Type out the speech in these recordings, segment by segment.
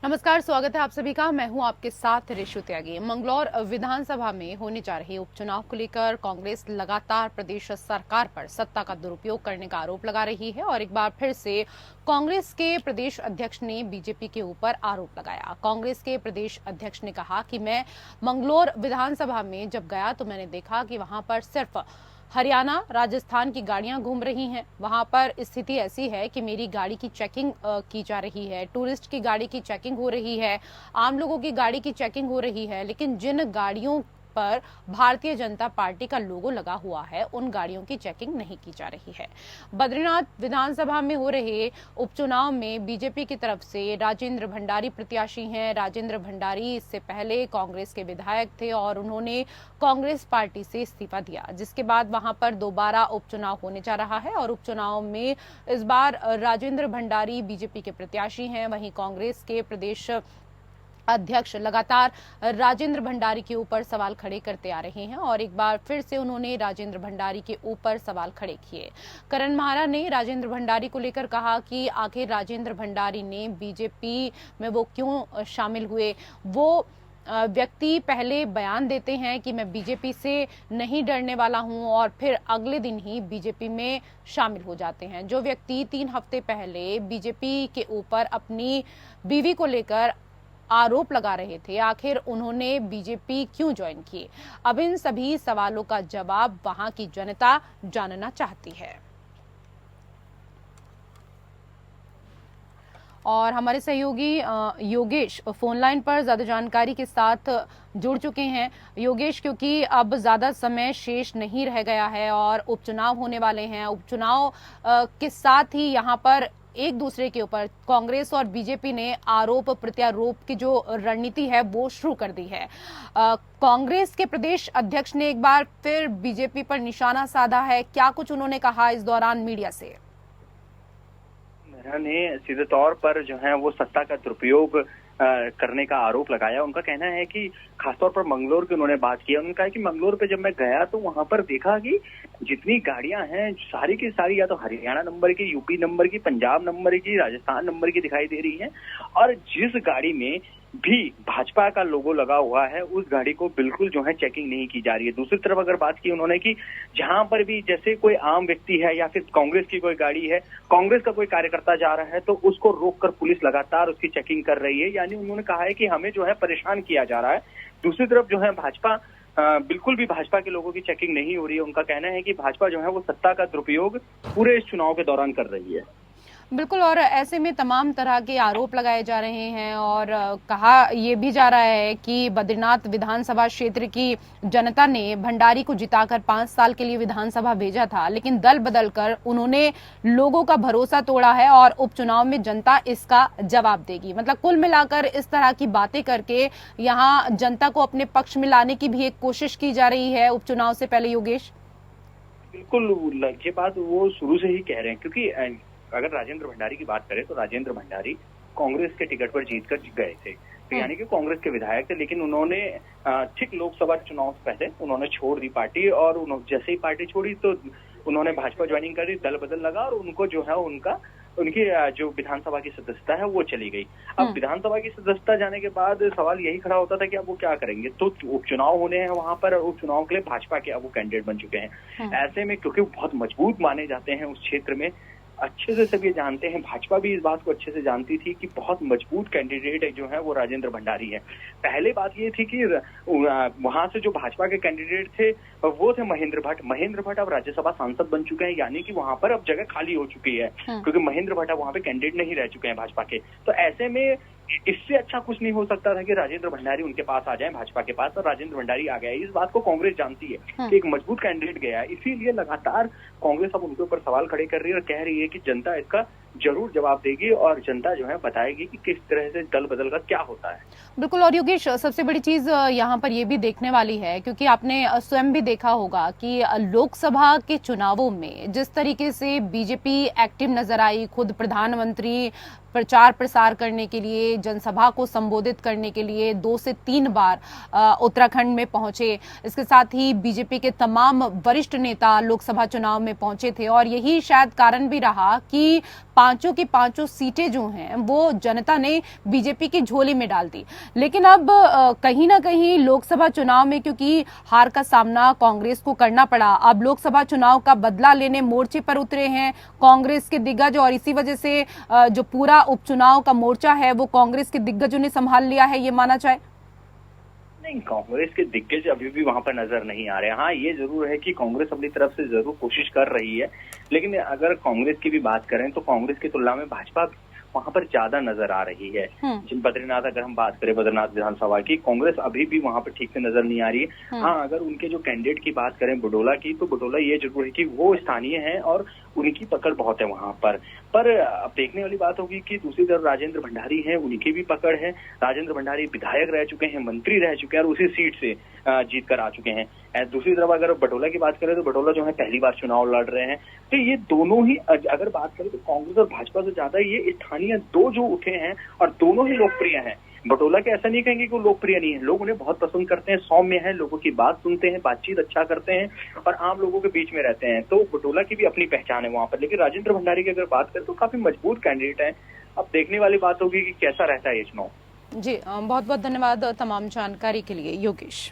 नमस्कार, स्वागत है आप सभी का। मैं हूं आपके साथ ऋषु त्यागी। मंगलौर विधानसभा में होने जा रहे उपचुनाव को लेकर कांग्रेस लगातार प्रदेश सरकार पर सत्ता का दुरुपयोग करने का आरोप लगा रही है और एक बार फिर से कांग्रेस के प्रदेश अध्यक्ष ने बीजेपी के ऊपर आरोप लगाया। कांग्रेस के प्रदेश अध्यक्ष ने कहा कि मैं मंगलौर विधानसभा में जब गया तो मैंने देखा कि वहां पर सिर्फ हरियाणा, राजस्थान की गाड़ियां घूम रही हैं। वहां पर स्थिति ऐसी है कि मेरी गाड़ी की चेकिंग की जा रही है, टूरिस्ट की गाड़ी की चेकिंग हो रही है, आम लोगों की गाड़ी की चेकिंग हो रही है, लेकिन जिन गाड़ियों पर भारतीय जनता पार्टी का लोगो लगा हुआ है उन गाड़ियों की चेकिंग नहीं की जा रही है। बद्रीनाथ विधानसभा में हो रहे उपचुनाव में बीजेपी की तरफ से राजेंद्र भंडारी प्रत्याशी हैं। राजेंद्र भंडारी इससे पहले कांग्रेस के विधायक थे और उन्होंने कांग्रेस पार्टी से इस्तीफा दिया, जिसके बाद वहां पर दोबारा उपचुनाव होने जा रहा है और उपचुनाव में इस बार राजेंद्र भंडारी बीजेपी के प्रत्याशी हैं। वहीं कांग्रेस के प्रदेश अध्यक्ष लगातार राजेंद्र भंडारी के ऊपर सवाल खड़े करते आ रहे हैं और एक बार फिर से उन्होंने राजेंद्र भंडारी के ऊपर सवाल खड़े किए। करण महारा ने राजेंद्र भंडारी को लेकर कहा कि आखिर राजेंद्र भंडारी ने बीजेपी में वो क्यों शामिल हुए। वो व्यक्ति पहले बयान देते हैं कि मैं बीजेपी से नहीं डरने वाला हूं और फिर अगले दिन ही बीजेपी में शामिल हो जाते हैं। जो व्यक्ति 3 हफ्ते पहले बीजेपी के ऊपर अपनी बीवी को लेकर आरोप लगा रहे थे, आखिर उन्होंने बीजेपी क्यों ज्वाइन की। अब इन सभी सवालों का जवाब वहां की जनता जानना चाहती है। और हमारे सहयोगी योगेश फोन लाइन पर ज्यादा जानकारी के साथ जुड़ चुके हैं। योगेश, क्योंकि अब ज्यादा समय शेष नहीं रह गया है और उपचुनाव होने वाले हैं, उपचुनाव के साथ ही यहाँ पर एक दूसरे के ऊपर कांग्रेस और बीजेपी ने आरोप प्रत्यारोप की जो रणनीति है वो शुरू कर दी है। कांग्रेस के प्रदेश अध्यक्ष ने एक बार फिर बीजेपी पर निशाना साधा है। क्या कुछ उन्होंने कहा इस दौरान मीडिया से? ने सीधे तौर पर जो है वो सत्ता का दुरुपयोग करने का आरोप लगाया। उनका कहना है कि खासतौर पर मंगलोर की उन्होंने बात की। उन्होंने कहा कि मंगलोर पे जब मैं गया तो वहां पर देखा कि जितनी गाड़ियां हैं सारी की सारी या तो हरियाणा नंबर की, यूपी नंबर की, पंजाब नंबर की, राजस्थान नंबर की दिखाई दे रही हैं और जिस गाड़ी में भी भाजपा का लोगो लगा हुआ है उस गाड़ी को बिल्कुल जो है चेकिंग नहीं की जा रही है। दूसरी तरफ अगर बात की उन्होंने कि जहां पर भी जैसे कोई आम व्यक्ति है या फिर कांग्रेस की कोई गाड़ी है, कांग्रेस का कोई कार्यकर्ता जा रहा है तो उसको रोककर पुलिस लगातार उसकी चेकिंग कर रही है। यानी उन्होंने कहा है कि हमें जो है परेशान किया जा रहा है। दूसरी तरफ जो है भाजपा बिल्कुल भी भाजपा के लोगों की चेकिंग नहीं हो रही है। उनका कहना है कि भाजपा जो है वो सत्ता का दुरुपयोग पूरे इस चुनाव के दौरान कर रही है। बिल्कुल, और ऐसे में तमाम तरह के आरोप लगाए जा रहे हैं और कहा यह भी जा रहा है कि बद्रीनाथ विधानसभा क्षेत्र की जनता ने भंडारी को जिताकर 5 साल के लिए विधानसभा भेजा था, लेकिन दल बदल कर उन्होंने लोगों का भरोसा तोड़ा है और उपचुनाव में जनता इसका जवाब देगी। मतलब कुल मिलाकर इस तरह की बातें करके यहाँ जनता को अपने पक्ष में लाने की भी एक कोशिश की जा रही है उपचुनाव से पहले। योगेश, बिल्कुल ये बात वो शुरू से ही कह रहे हैं, क्योंकि अगर राजेंद्र भंडारी की बात करें तो राजेंद्र भंडारी कांग्रेस के टिकट पर जीतकर गए थे, तो यानी कि कांग्रेस के विधायक थे। लेकिन उन्होंने ठीक लोकसभा चुनाव से पहले उन्होंने छोड़ दी पार्टी और जैसे ही पार्टी छोड़ी तो उन्होंने भाजपा ज्वाइनिंग करी, दल बदल लगा और उनको जो है उनकी जो विधानसभा की सदस्यता है वो चली गई। अब विधानसभा की सदस्यता जाने के बाद सवाल यही खड़ा होता था कि अब वो क्या करेंगे। तो उपचुनाव होने हैं वहां पर, उपचुनाव के लिए भाजपा के अब वो कैंडिडेट बन चुके हैं। ऐसे में क्योंकि वो बहुत मजबूत माने जाते हैं उस क्षेत्र में, अच्छे से सब ये जानते हैं, भाजपा भी इस बात को अच्छे से जानती थी कि बहुत मजबूत कैंडिडेट जो है वो राजेंद्र भंडारी है। पहले बात ये थी कि वहां से जो भाजपा के कैंडिडेट थे वो थे महेंद्र भट्ट। महेंद्र भट्ट अब राज्यसभा सांसद बन चुके हैं, यानी कि वहां पर अब जगह खाली हो चुकी है क्योंकि महेंद्र भट्ट वहां पे कैंडिडेट नहीं रह चुके हैं भाजपा के। तो ऐसे में इससे अच्छा कुछ नहीं हो सकता था कि राजेंद्र भंडारी उनके पास आ जाए, भाजपा के पास, और राजेंद्र भंडारी आ गया। इस बात को कांग्रेस जानती है कि एक मजबूत कैंडिडेट गया, इसीलिए लगातार कांग्रेस अब उनके ऊपर सवाल खड़े कर रही है और कह रही है कि जनता इसका जरूर जवाब देगी और जनता जो है बताएगी कि किस तरह से दल बदल का क्या होता है। बिल्कुल, और योगेश सबसे बड़ी चीज यहाँ पर ये भी देखने वाली है, क्योंकि आपने स्वयं भी देखा होगा कि लोकसभा के चुनावों में जिस तरीके से बीजेपी एक्टिव नजर आई, खुद प्रधानमंत्री प्रचार प्रसार करने के लिए, जनसभा को संबोधित करने के लिए 2 से 3 बार उत्तराखंड में पहुंचे। इसके साथ ही बीजेपी के तमाम वरिष्ठ नेता लोकसभा चुनाव में पहुंचे थे और यही शायद कारण भी रहा कि पांचों की पांचों सीटें जो हैं वो जनता ने बीजेपी की झोली में डाल दी। लेकिन अब कहीं ना कहीं लोकसभा चुनाव में क्योंकि हार का सामना कांग्रेस को करना पड़ा, अब लोकसभा चुनाव का बदला लेने मोर्चे पर उतरे हैं कांग्रेस के दिग्गज, और इसी वजह से जो पूरा उपचुनाव का मोर्चा है वो कांग्रेस के दिग्गजों ने संभाल लिया है, ये माना जाए? नहीं, कांग्रेस के दिग्गज अभी भी वहां पर नजर नहीं आ रहे। हाँ, ये जरूर है कि कांग्रेस अपनी तरफ से जरूर कोशिश कर रही है, लेकिन अगर कांग्रेस की भी बात करें तो कांग्रेस की तुलना में भाजपा वहां पर ज्यादा नजर आ रही है। जिन बद्रीनाथ, अगर हम बात करें बद्रीनाथ विधानसभा की, कांग्रेस अभी भी वहां पर ठीक से नजर नहीं आ रही है। हाँ, अगर उनके जो कैंडिडेट की बात करें बुडोला की, तो बुडोला ये जरूर है कि वो स्थानीय है और उनकी पकड़ बहुत है वहां पर अब देखने वाली बात होगी कि दूसरी तरफ राजेंद्र भंडारी हैं, उनकी भी पकड़ है। राजेंद्र भंडारी विधायक रह चुके हैं, मंत्री रह चुके हैं और उसी सीट से जीत कर आ चुके हैं। दूसरी तरफ अगर बटोला की बात करें तो बटोला जो है पहली बार चुनाव लड़ रहे हैं। तो ये दोनों ही, अगर बात करें तो कांग्रेस और भाजपा से ज्यादा ये स्थानीय दो जो उठे हैं और दोनों ही लोकप्रिय हैं। बटोला के ऐसा नहीं कहेंगे कि वो लोकप्रिय नहीं है, लोग उन्हें बहुत पसंद करते हैं, सौम्य है, लोगों की बात सुनते हैं, बातचीत अच्छा करते हैं और आम लोगों के बीच में रहते हैं। तो बटोला की भी अपनी पहचान है वहां पर। लेकिन राजेंद्र भंडारी की अगर बात करें तो काफी मजबूत कैंडिडेट है। अब देखने वाली बात होगी कि कैसा रहता है ये चुनाव। जी, बहुत बहुत धन्यवाद तमाम जानकारी के लिए योगेश।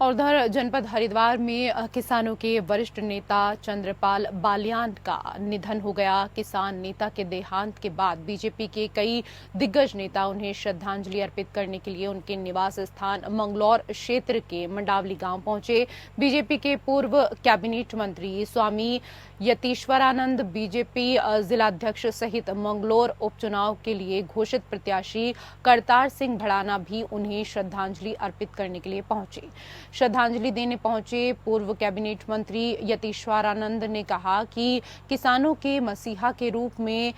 और उधर जनपद हरिद्वार में किसानों के वरिष्ठ नेता चंद्रपाल बालियान का निधन हो गया। किसान नेता के देहांत के बाद बीजेपी के कई दिग्गज नेता उन्हें श्रद्धांजलि अर्पित करने के लिए उनके निवास स्थान मंगलौर क्षेत्र के मंडावली गांव पहुंचे। बीजेपी के पूर्व कैबिनेट मंत्री स्वामी यतीश्वरानंद, बीजेपी जिलाध्यक्ष सहित मंगलौर उपचुनाव के लिए घोषित प्रत्याशी करतार सिंह भड़ाना भी उन्हें श्रद्धांजलि अर्पित करने के लिए पहुंचे। श्रद्धांजलि देने पहुंचे पूर्व कैबिनेट मंत्री यतीश्वरानंद ने कहा कि किसानों के मसीहा के रूप में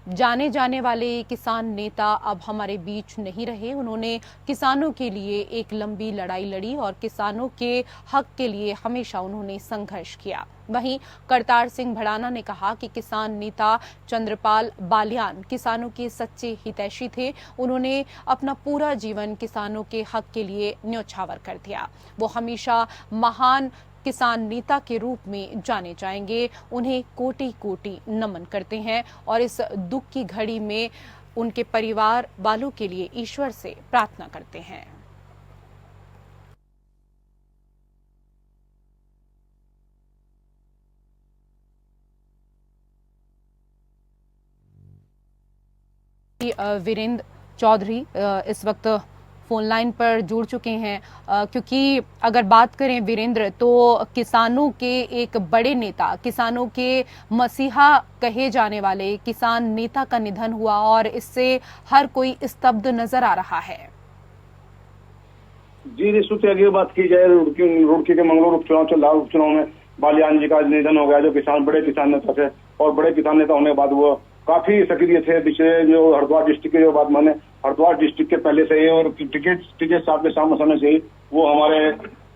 जाने जाने वाले किसान नेता अब हमारे बीच नहीं रहे। उन्होंने किसानों के लिए एक लंबी लड़ाई लड़ी और किसानों के हक के लिए हमेशा उन्होंने संघर्ष किया। वहीं करतार सिंह भड़ाना ने कहा कि किसान नेता चंद्रपाल बालियान किसानों के सच्चे हितैषी थे। उन्होंने अपना पूरा जीवन किसानों के हक के लिए न्योछावर कर दिया। वो हमेशा महान किसान नेता के रूप में जाने जाएंगे। उन्हें कोटि कोटि नमन करते हैं और इस दुख की घड़ी में उनके परिवार वालों के लिए ईश्वर से प्रार्थना करते हैं। वीरेंद्र चौधरी इस वक्त फोन लाइन पर जुड़ चुके हैं, क्योंकि अगर बात करें वीरेंद्र तो किसानों के एक बड़े नेता, किसानों के मसीहा कहे जाने वाले किसान नेता का निधन हुआ और इससे हर कोई स्तब्ध नजर आ रहा है। जी, रिश्तों से आगे बात की जाए, रुड़की के मंगलौर उपचुनाव चल रहा है। उपचुनाव में बालियान जी का निधन हो गया, जो किसान बड़े किसान नेता थे और बड़े किसान नेता होने के बाद वो काफी सक्रिय थे। पिछले जो हरिद्वार डिस्ट्रिक्ट के जो बात माने, हरिद्वार डिस्ट्रिक्ट के पहले से ही और टिकट साथ में समय से ही वो हमारे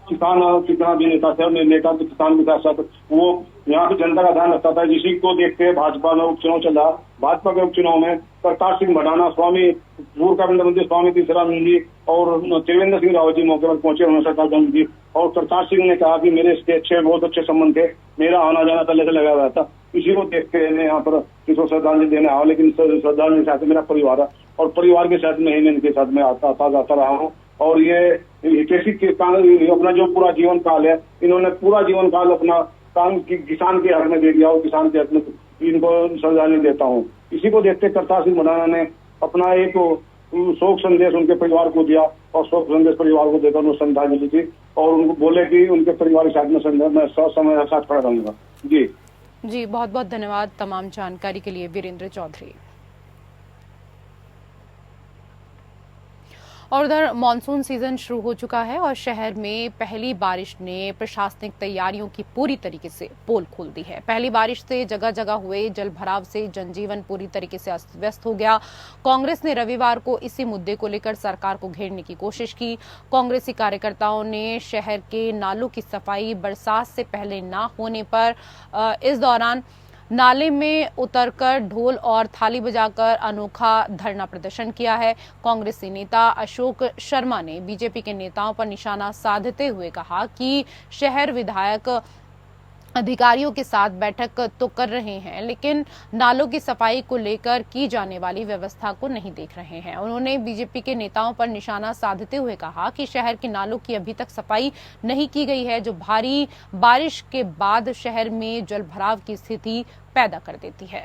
किसान कितना भी नेता थे, नेता तो किसान के साथ साथ वो यहाँ पे जनता का ध्यान रखता था। जिसी को देखते भाजपा में उपचुनाव चल रहा। भाजपा के उपचुनाव में करतार सिंह भड़ाना, स्वामी पूर्व कैबिनेट मंत्री स्वामी तीसरानंद जी और त्रिवेंद्र सिंह रावत जी मौके पर पहुंचे। उन्होंने सरकार दी और करतार सिंह ने कहा कि मेरे इसके बहुत अच्छे संबंध थे, मेरा आना जाना पहले से लगा हुआ था। इसी को देखते हुए यहाँ पर इसको श्रद्धांजलि देने आया। लेकिन श्रद्धांजलि के साथ मेरा परिवार है और परिवार के साथ में ही मैं इनके साथ में आता जाता रहा हूँ। और ये कैसी अपना जो पूरा जीवन काल है, इन्होंने पूरा जीवन काल अपना काम किसान के हक में दे दिया और किसान के हक में इनको श्रद्धांजलि देता हूँ। इसी को देखते करतार सिंह भड़ाना ने अपना एक शोक संदेश उनके परिवार को दिया और शोक संदेश परिवार को देकर उन्होंने श्रद्धांजलि दी और उनको बोले कि उनके परिवार के साथ में मैं समय साथ खड़ा रहूंगा। जी, बहुत बहुत धन्यवाद तमाम जानकारी के लिए वीरेंद्र चौधरी। और उधर मानसून सीजन शुरू हो चुका है और शहर में पहली बारिश ने प्रशासनिक तैयारियों की पूरी तरीके से पोल खोल दी है। पहली बारिश से जगह जगह हुए जल भराव से जनजीवन पूरी तरीके से अस्त व्यस्त हो गया। कांग्रेस ने रविवार को इसी मुद्दे को लेकर सरकार को घेरने की कोशिश की। कांग्रेसी कार्यकर्ताओं ने शहर के नालों की सफाई बरसात से पहले न होने पर इस दौरान नाले में उतरकर ढोल और थाली बजाकर अनोखा धरना प्रदर्शन किया है। कांग्रेसी नेता अशोक शर्मा ने बीजेपी के नेताओं पर निशाना साधते हुए कहा कि शहर विधायक अधिकारियों के साथ बैठक तो कर रहे हैं, लेकिन नालों की सफाई को लेकर की जाने वाली व्यवस्था को नहीं देख रहे हैं। उन्होंने बीजेपी के नेताओं पर निशाना साधते हुए कहा कि शहर के नालों की अभी तक सफाई नहीं की गई है, जो भारी बारिश के बाद शहर में जलभराव की स्थिति पैदा कर देती है।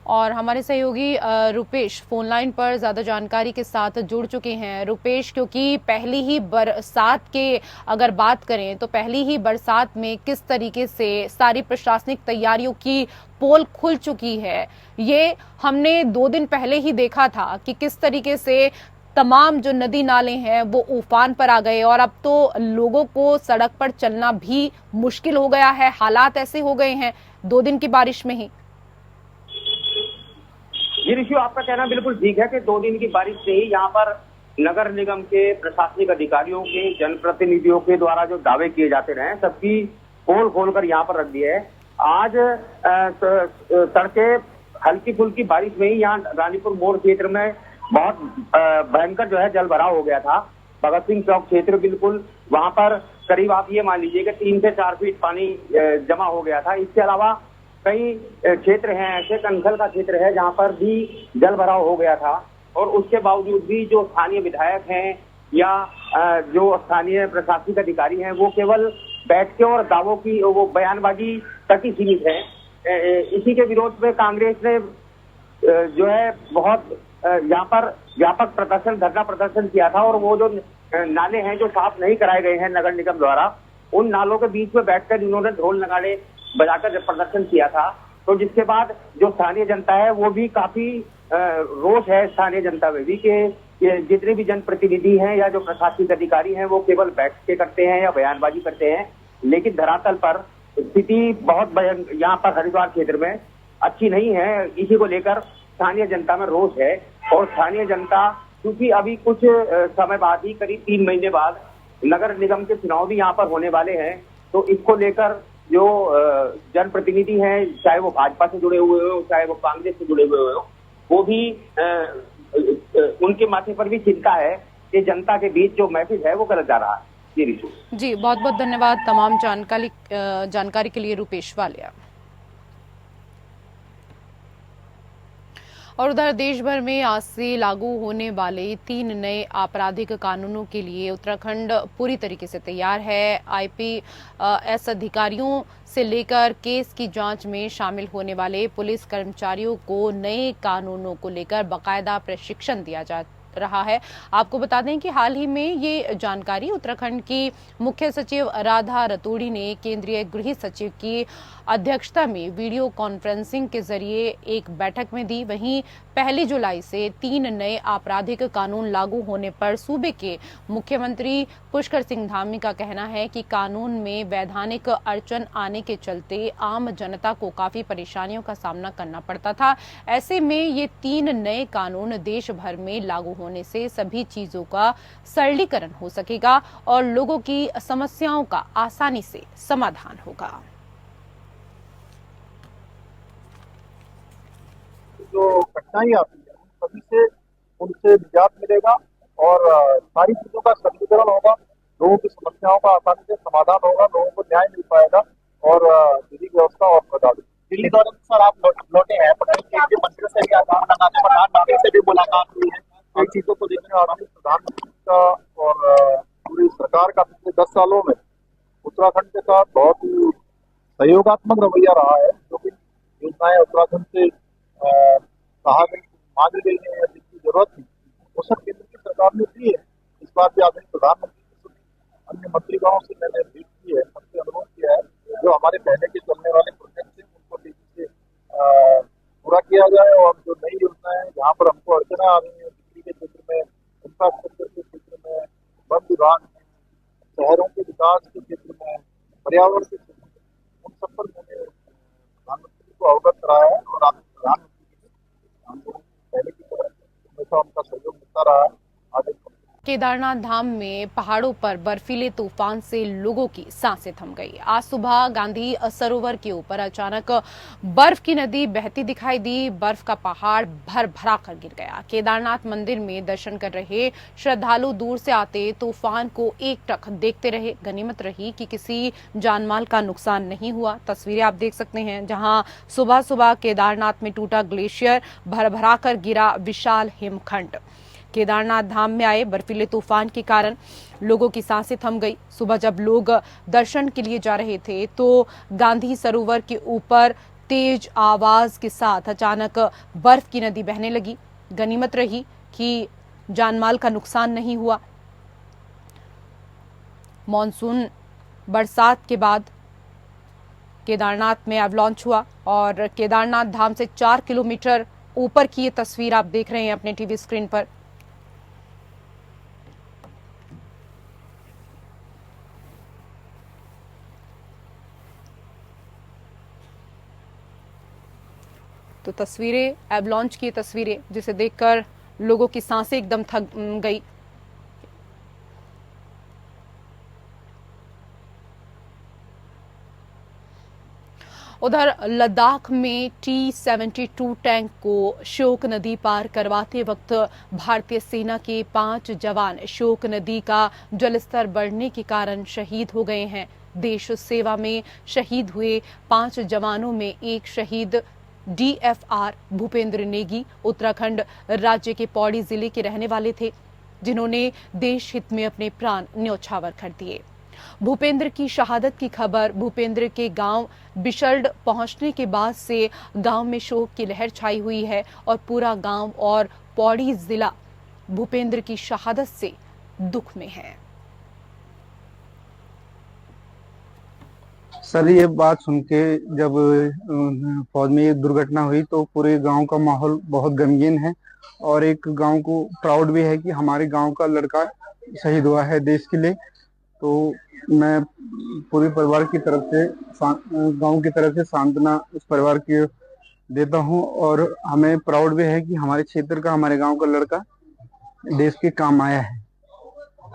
और हमारे सहयोगी रुपेश फोन लाइन पर ज्यादा जानकारी के साथ जुड़ चुके हैं। रुपेश, क्योंकि पहली ही बरसात के अगर बात करें तो पहली ही बरसात में किस तरीके से सारी प्रशासनिक तैयारियों की पोल खुल चुकी है, ये हमने 2 दिन पहले ही देखा था कि किस तरीके से तमाम जो नदी नाले हैं वो उफान पर आ गए और अब तो लोगों को सड़क पर चलना भी मुश्किल हो गया है। हालात ऐसे हो गए हैं 2 दिन की बारिश में ही। ये ऋषि, आपका कहना बिल्कुल ठीक है कि 2 दिन की बारिश से ही यहाँ पर नगर निगम के प्रशासनिक अधिकारियों के, जनप्रतिनिधियों के द्वारा जो दावे किए जाते रहे सबकी पोल खोलकर यहाँ पर रख दिए है। आज तड़के हल्की फुल्की बारिश में ही यहाँ रानीपुर मोड़ क्षेत्र में बहुत भयंकर जो है जल भराव हो गया था। भगत सिंह चौक क्षेत्र बिल्कुल वहां पर करीब आप ये मान लीजिए कि 3 से 4 फीट पानी जमा हो गया था। इसके अलावा कई क्षेत्र हैं ऐसे, कनखल का क्षेत्र है जहां पर भी जल भराव हो गया था और उसके बावजूद भी जो स्थानीय विधायक हैं या जो स्थानीय प्रशासनिक अधिकारी हैं वो केवल बैठ के और दावों की वो बयानबाजी तक ही सीमित है। इसी के विरोध में कांग्रेस ने जो है बहुत यहाँ पर व्यापक प्रदर्शन, धरना प्रदर्शन किया था और वो जो नाले हैं जो साफ नहीं कराए गए हैं नगर निगम द्वारा, उन नालों के बीच में बैठकर इन्होंने ढोल नगाड़े बजाकर प्रदर्शन किया था। तो जिसके बाद जो स्थानीय जनता है वो भी काफी रोष है स्थानीय जनता में भी कि जितने भी जनप्रतिनिधि हैं या जो प्रशासनिक अधिकारी हैं वो केवल बैठ के करते हैं या बयानबाजी करते हैं, लेकिन धरातल पर स्थिति बहुत यहाँ पर हरिद्वार क्षेत्र में अच्छी नहीं है। इसी को लेकर स्थानीय जनता में रोष है और स्थानीय जनता, क्योंकि अभी कुछ समय बाद ही करीब 3 महीने बाद नगर निगम के चुनाव भी यहाँ पर होने वाले हैं, तो इसको लेकर जो जनप्रतिनिधि हैं, चाहे वो भाजपा से जुड़े हुए हो चाहे वो कांग्रेस से जुड़े हुए हो, वो भी उनके माथे पर भी चिंता है कि जनता के बीच जो मैसेज है वो गलत जा रहा है। जी, बहुत बहुत धन्यवाद तमाम जानकारी के लिए रुपेश वालिया। और उधर देश भर में आज से लागू होने वाले 3 नए आपराधिक कानूनों के लिए उत्तराखंड पूरी तरीके से तैयार है। आईपीएस अधिकारियों से लेकर केस की जांच में शामिल होने वाले पुलिस कर्मचारियों को नए कानूनों को लेकर बाकायदा प्रशिक्षण दिया जा रहा है। आपको बता दें कि हाल ही में ये जानकारी उत्तराखंड की मुख्य सचिव राधा रतूड़ी ने केंद्रीय गृह सचिव की अध्यक्षता में वीडियो कॉन्फ्रेंसिंग के जरिए एक बैठक में दी। वहीं 1 जुलाई से 3 नए आपराधिक कानून लागू होने पर सूबे के मुख्यमंत्री पुष्कर सिंह धामी का कहना है कि कानून में वैधानिक अड़चन आने के चलते आम जनता को काफी परेशानियों का सामना करना पड़ता था। ऐसे में ये 3 नए कानून देश भर में लागू होने से सभी चीजों का सरलीकरण हो सकेगा और लोगों की समस्याओं का आसानी से समाधान होगा। जो कठिनाई आती है सभी से उनसे निजात मिलेगा और सारी चीजों का सरलीकरण होगा, लोगों की समस्याओं का आसानी से समाधान होगा, लोगों को न्याय मिल पाएगा और विधि व्यवस्था और प्रभावी। दिल्ली दौरे में सर आप लौटे हैं, केंद्रीय मंत्री से भी आगाह लगाने, प्रधानमंत्री से भी मुलाकात हुई है, कई चीजों को देखने आगामी प्रधानमंत्री का और पूरी सरकार का पिछले 10 सालों में उत्तराखंड के साथ बहुत ही सहयोगात्मक रवैया रहा है। जो भी योजनाएं उत्तराखंड से कहा गई मांगी गई है या जिसकी जरूरत थी वो सब केंद्र की सरकार ने दी है। इस बार भी आदरणीय प्रधानमंत्री से अन्य मंत्रीगणों से मैंने भेंट की है, सबसे अनुरोध किया है जो हमारे पहले के चलने वाले प्रोजेक्ट हैं उनको तेजी से पूरा किया जाए और जो नई योजनाएं जहाँ पर हमको अड़चना आ रही है, बिजली के क्षेत्र में, इंफ्रास्ट्रक्चर के क्षेत्र में, वन विभाग में, शहरों के विकास के क्षेत्र में, पर्यावरण के क्षेत्र में, उन सब पर मैंने प्रधानमंत्री को अवगत कराया है और आज प्रधानमंत्री पहले की तरह हमेशा उनका सहयोग मिलता रहा है। केदारनाथ धाम में पहाड़ों पर बर्फीले तूफान से लोगों की सांसें थम गई। आज सुबह गांधी सरोवर के ऊपर अचानक बर्फ की नदी बहती दिखाई दी। बर्फ का पहाड़ भर भरा कर गिर गया। केदारनाथ मंदिर में दर्शन कर रहे श्रद्धालु दूर से आते तूफान को एकटक देखते रहे। गनीमत रही कि किसी जानमाल का नुकसान नहीं हुआ। तस्वीरें आप देख सकते हैं, जहां सुबह सुबह केदारनाथ में टूटा ग्लेशियर, भर भरा कर गिरा विशाल हिमखंड। केदारनाथ धाम में आए बर्फीले तूफान के कारण लोगों की सांसें थम गई। सुबह जब लोग दर्शन के लिए जा रहे थे तो गांधी सरोवर के ऊपर तेज आवाज के साथ अचानक बर्फ की नदी बहने लगी। गनीमत रही कि जानमाल का नुकसान नहीं हुआ। मॉनसून बरसात के बाद केदारनाथ में एवलांच हुआ और केदारनाथ धाम से 4 किलोमीटर ऊपर की ये तस्वीर आप देख रहे हैं अपने टीवी स्क्रीन पर। तो तस्वीरें, एवलांच की तस्वीरें, जिसे देखकर लोगों की सांसें एकदम थक गई। उधर लद्दाख में T-72 टैंक को शोक नदी पार करवाते वक्त भारतीय सेना के 5 जवान शोक नदी का जलस्तर बढ़ने के कारण शहीद हो गए हैं। देश सेवा में शहीद हुए 5 जवानों में एक शहीद DFR भूपेंद्र नेगी उत्तराखंड राज्य के पौड़ी जिले के रहने वाले थे, जिन्होंने देश हित में अपने प्राण न्यौछावर कर दिए। भूपेंद्र की शहादत की खबर भूपेंद्र के गांव बिशल्ड पहुंचने के बाद से गांव में शोक की लहर छाई हुई है और पूरा गांव और पौड़ी जिला भूपेंद्र की शहादत से दुख में है। सर, ये बात सुन के जब फौज में ये दुर्घटना हुई तो पूरे गांव का माहौल बहुत गमगीन है और एक गांव को प्राउड भी है कि हमारे गांव का लड़का शहीद हुआ है देश के लिए। तो मैं पूरे परिवार की तरफ से, गांव की तरफ से सांत्वना उस परिवार की देता हूं और हमें प्राउड भी है कि हमारे क्षेत्र का, हमारे गांव का लड़का देश के काम आया है।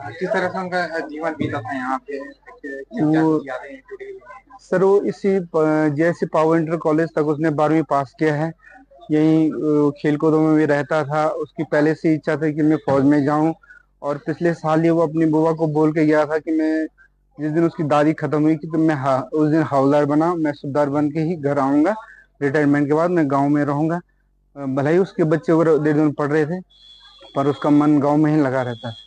किस तरह से उनका जीवन बीता था यहाँ पे? सर, वो इसी जैसे पावर इंटर कॉलेज तक उसने 12वीं पास किया है। यही खेल कूदों में भी रहता था। उसकी पहले से इच्छा थी कि मैं फौज में जाऊं और पिछले साल ही वो अपनी बुआ को बोल के गया था कि मैं जिस दिन उसकी दादी खत्म हुई कि तो मैं उस दिन हवलदार बना, मैं सुबेदार बन के ही घर आऊंगा। रिटायरमेंट के बाद मैं गांव में रहूंगा। भले ही उसके बच्चे वगैरह देहरादून पढ़ रहे थे पर उसका मन गांव में ही लगा रहता है।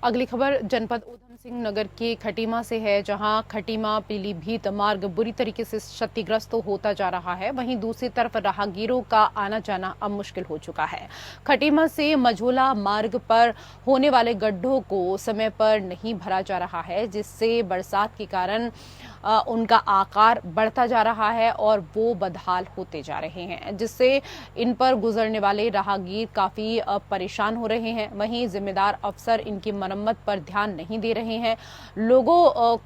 अगली खबर जनपद ऊधम सिंह नगर के खटीमा से है, जहां खटीमा पीलीभीत मार्ग बुरी तरीके से क्षतिग्रस्त होता जा रहा है। वहीं दूसरी तरफ राहगीरों का आना जाना अब मुश्किल हो चुका है। खटीमा से मझोला मार्ग पर होने वाले गड्ढों को समय पर नहीं भरा जा रहा है, जिससे बरसात के कारण उनका आकार बढ़ता जा रहा है और वो बदहाल होते जा रहे हैं, जिससे इन पर गुजरने वाले राहगीर काफी परेशान हो रहे हैं। वहीं जिम्मेदार अफसर इनकी मरम्मत पर ध्यान नहीं दे रहे हैं। लोगों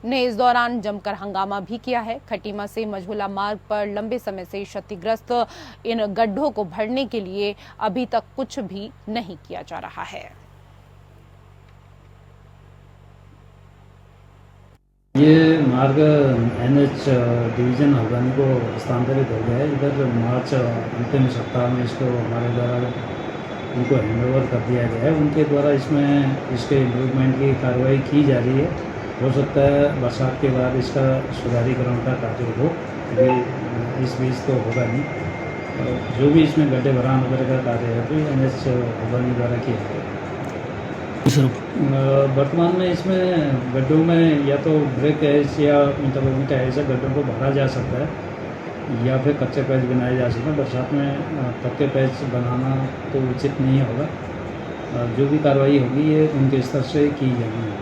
ने इस दौरान जमकर हंगामा भी किया है। खटीमा से मझोला मार्ग पर लंबे समय से क्षतिग्रस्त इन गड्ढों को भरने के लिए अभी तक कुछ भी नहीं किया जा रहा है। ये मार्ग NH डिवीजन हल्द्वानी को स्थानांतरित हो गया है। इधर मार्च अंतिम सप्ताह में इसको हमारे द्वारा उनको हैंडओवर कर दिया गया है। उनके द्वारा इसमें इसके इम्प्रूवमेंट की कार्रवाई की जा रही है। हो सकता है बरसात के बाद इसका सुधारीकरण का कार्य हो, अभी इस बीच तो होगा नहीं। जो भी इसमें गड्ढे भरान वगैरह का कार्य है तो NH हल्द्वानी द्वारा किया जाएगा। वर्तमान में इसमें गड्ढों में या तो ब्रेक एज या इंटरमीडिएट ऐसे गड्ढों को भरा जा सकता है या फिर कच्चे पैच बनाए जा सकते हैं। बरसात में पक्के पैच बनाना तो उचित नहीं होगा। जो भी कार्रवाई होगी ये उनके स्तर से की जाएगी।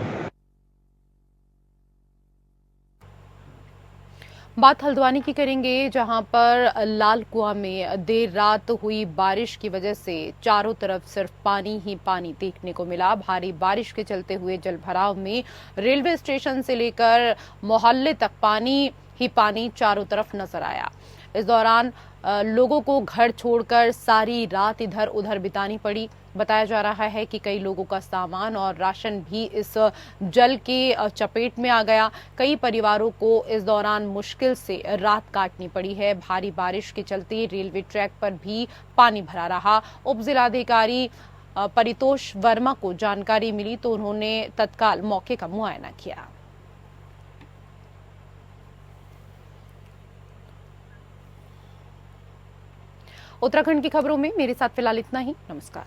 बात हल्द्वानी की करेंगे, जहां पर लाल कुआं में देर रात हुई बारिश की वजह से चारों तरफ सिर्फ पानी ही पानी देखने को मिला। भारी बारिश के चलते हुए जलभराव में रेलवे स्टेशन से लेकर मोहल्ले तक पानी ही पानी चारों तरफ नजर आया। इस दौरान लोगों को घर छोड़कर सारी रात इधर उधर बितानी पड़ी। बताया जा रहा है कि कई लोगों का सामान और राशन भी इस जल के चपेट में आ गया। कई परिवारों को इस दौरान मुश्किल से रात काटनी पड़ी है। भारी बारिश के चलते रेलवे ट्रैक पर भी पानी भरा रहा। उप जिलाधिकारी परितोष वर्मा को जानकारी मिली तो उन्होंने तत्काल मौके का मुआयना किया। उत्तराखंड की खबरों में मेरे साथ फिलहाल इतना ही। नमस्कार।